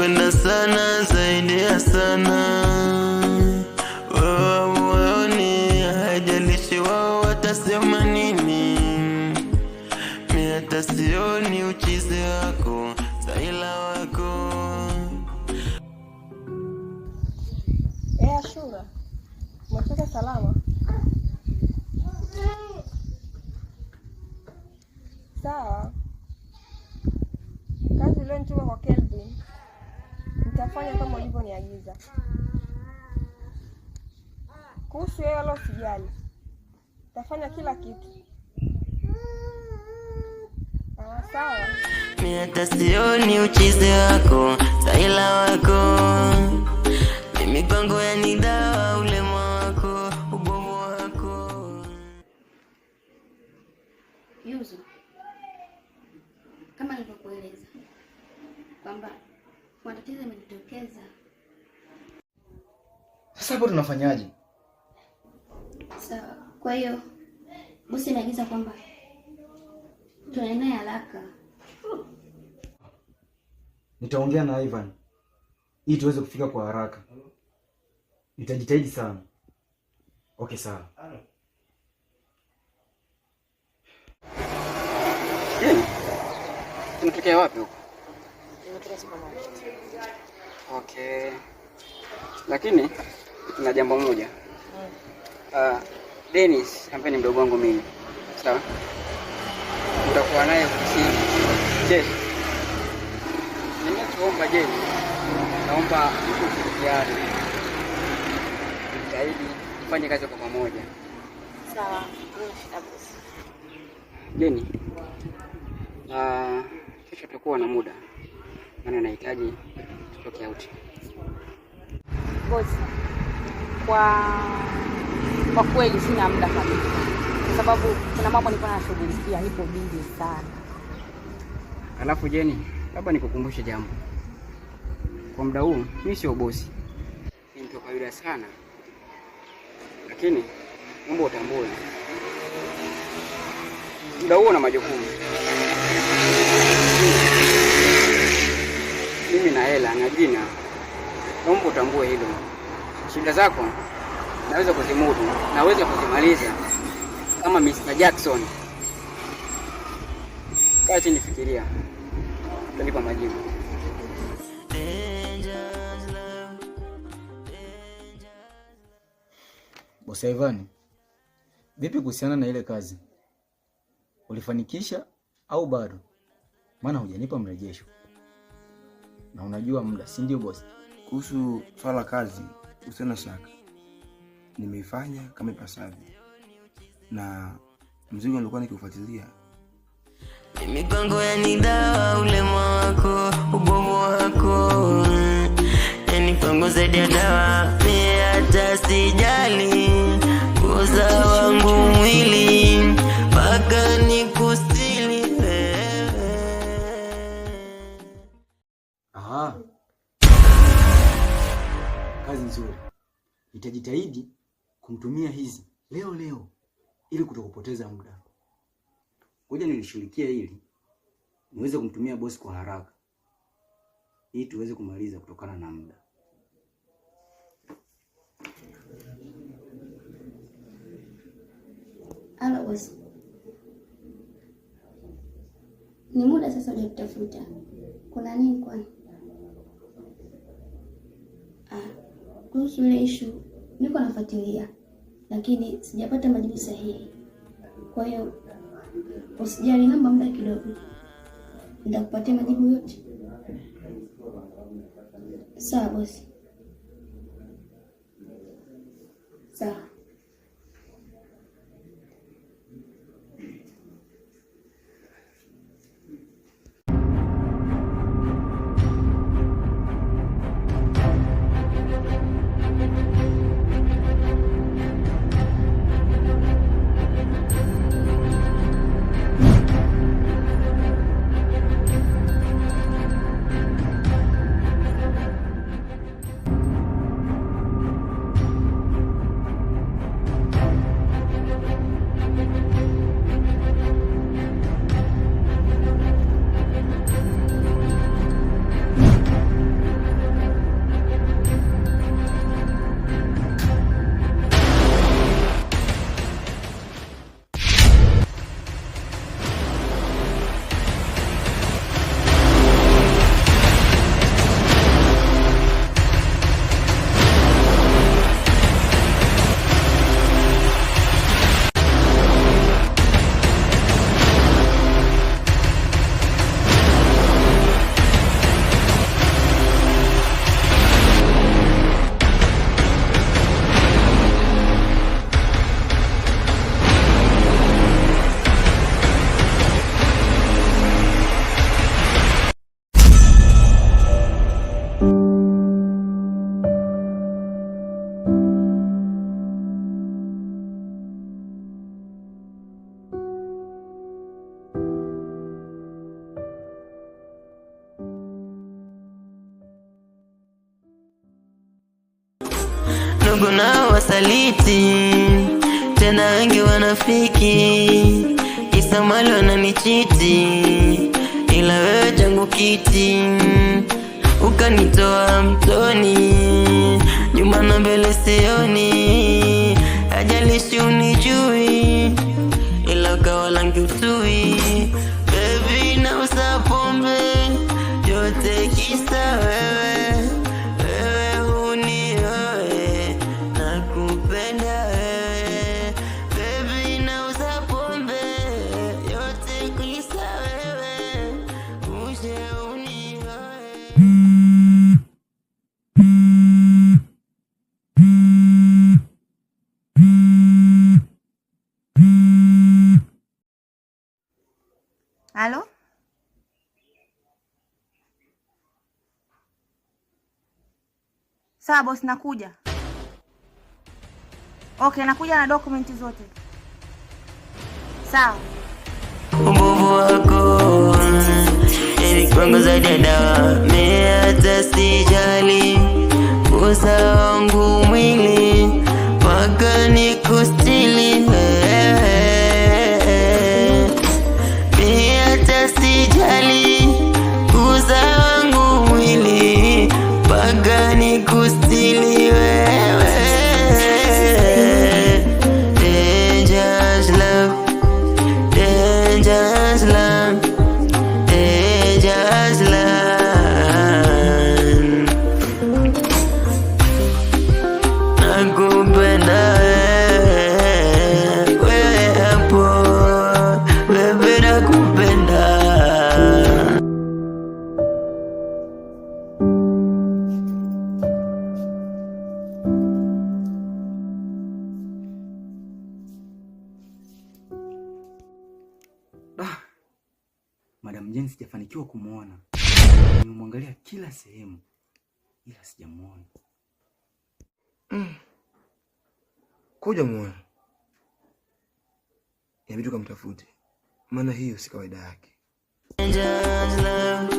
nakupenda sana zaidi ya sana. Waoni haijalishi wao watasema nini, mimi hata sioni uchizi wako, Saila wako. Ashura, umefika salama? Sawa. Kazi leo nituma kwa Kelvin, nitafanya kama ulivyoniagiza. Kuhusu yeye wala usijali, nitafanya kila kitu. Sawa. Mimi hata sioni uchizi wako, Saila wako. Mimi kwangu yani dawa ulema wako, ubovu wako. Yuzu, kama nilivyokueleza kwamba matatizo yamejitokeza. Sasa hapo tunafanyaje? Sawa. Kwa hiyo bosi ameagiza kwamba tunaenda haraka. Nitaongea na Ivan ili tuweze kufika kwa haraka. Nitajitahidi sana. Okay, sawa. Tunatokea wapi huko? Tunatokea supermarket. Okay. Lakini kuna jambo moja. Dennis ambaye ni mdogo wangu mimi. Sawa? Tutakuwa naye ofisini. Je, ninachoomba naomba ushirikiano. Jitahidi tufanye kazi kwa pamoja. Sawa. Shida bosi. Deni. Kesho tutakuwa na muda. Maana nahitaji tutoke out. Bosi, kwa kweli sina muda kabisa, kwa sababu kuna mambo nilikuwa nashughulikia, nipo busy sana. Alafu Jeni, labda nikukumbushe jambo. Kwa muda huu mimi sio bosi, ni mtu wa kawaida sana, lakini mambo utambue, muda huu na majukumu. Mimi na hela na jina, naomba utambue hilo. Shida zako naweza kuzimudu, naweza kuzimaliza kama Mr. Jackson. Kaa chini, fikiria, utanipa majibu. Bosi Ivan, vipi kuhusiana na ile kazi? Ulifanikisha au bado? Maana hujanipa mrejesho. Na unajua muda, si ndio bosi? Kuhusu swala kazi, usina shaka. Nimeifanya kama ipasavyo. Na mzigo nilikuwa nikiufuatilia. Mimi kwangu yani dawa ulema wako, ubovu wako. Yani kwangu zaidi ya dawa, mimi hata sijali. Uza wangu mwili, mpaka nikustili wewe. Aha. Kazi nzuri. Nitajitahidi kumtumia hizi leo ili kutokupoteza muda. Ngoja nilishughulikia hili niweze kumtumia bosi kwa haraka, ili tuweze kumaliza kutokana na muda. Halo bosi. Ni muda sasa hujatafuta. Kuna nini kwani? Kuhusu ile issue niko nafuatilia, lakini sijapata majibu sahihi. Kwa hiyo usijali, namba muda kidogo, nitakupatia majibu yote. Sawa bosi. Sawa. ndugu na wasaliti, tena wengi wanafiki, kisa mali wananichiti, ila wewe changu kiti ukanitoa mtoni, nyuma na mbele sioni, hajalishi unijui, ila ukawa langi utui. Baby na usapombe, yote kisa wewe, wewe hunioe, nakupenda wewe. Baby na usapombe, yote kisa wewe, uje unioe. Halo? Sawa boss, nakuja. Okay, nakuja na dokumenti zote. Sawa. Ubovu wako kwangu zaidi ya dawa, mimi hata sijali, usa wangu mwili mpaka nikustili wewe, mimi hata sijali, usa wangu mwili mpaka nikustili wewe. Dangerous love, dangerous love, dangerous love, nakupenda wewe hapo, wewe nakupenda. Madam Jane sijafanikiwa kumuona. Nimemwangalia kila sehemu ila sijamuona. Kuja muone. Inabidi kumtafute. Maana hiyo si kawaida yake. Dangerous love,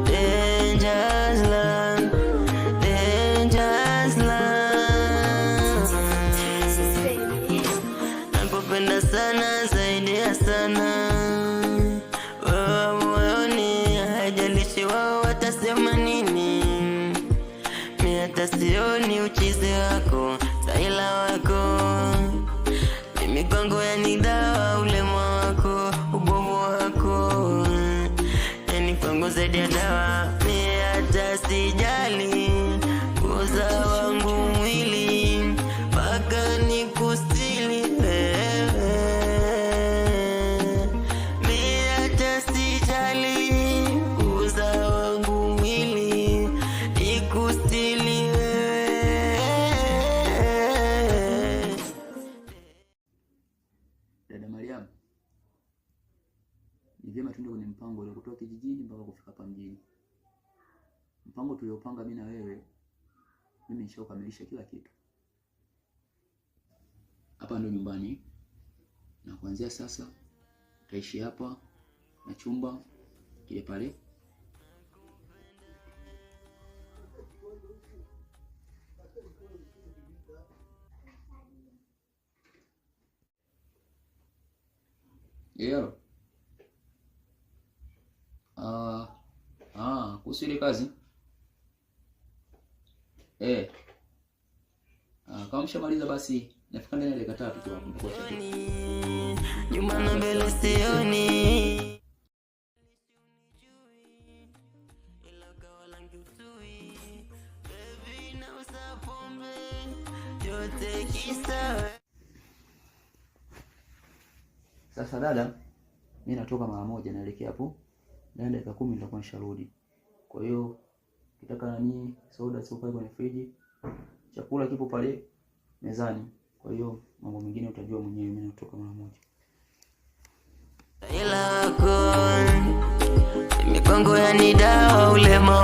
dangerous love, dangerous love, nakupenda sana zaidi ya sana. Watasema nini? Mimi hata sioni uchizi wako, taila wako, mimi kwangu yani dawa, ulema wako, ubovu wako, yani kwangu zaidi ya dawa. Mimi hata sijali, uza wangu mwili mpaka nikustili wewe, mimi hata sijali, ni vyema tuende kwenye mpango ule kutoka kijijini mpaka kufika hapa mjini. Mpango tuliopanga mimi na wewe, mimi nishakamilisha kila kitu. Hapa ndio nyumbani. Na kuanzia sasa utaishi hapa na chumba kile pale. Yero. Kuhusu ile kazi. Kama mshamaliza basi nafika ndani ya dakika 3 tu hapo. Nyuma na mbele sioni. Sasa dada, mimi natoka mara moja naelekea hapo. Ndani dakika 10 nitakuwa nisharudi. Kwa hiyo kitaka nani soda sio pale kwenye friji. Chakula kipo pale mezani. Kwa hiyo mambo mengine utajua mwenyewe, mimi natoka mara moja. Ila wako mimi kwangu yani dawa, ulema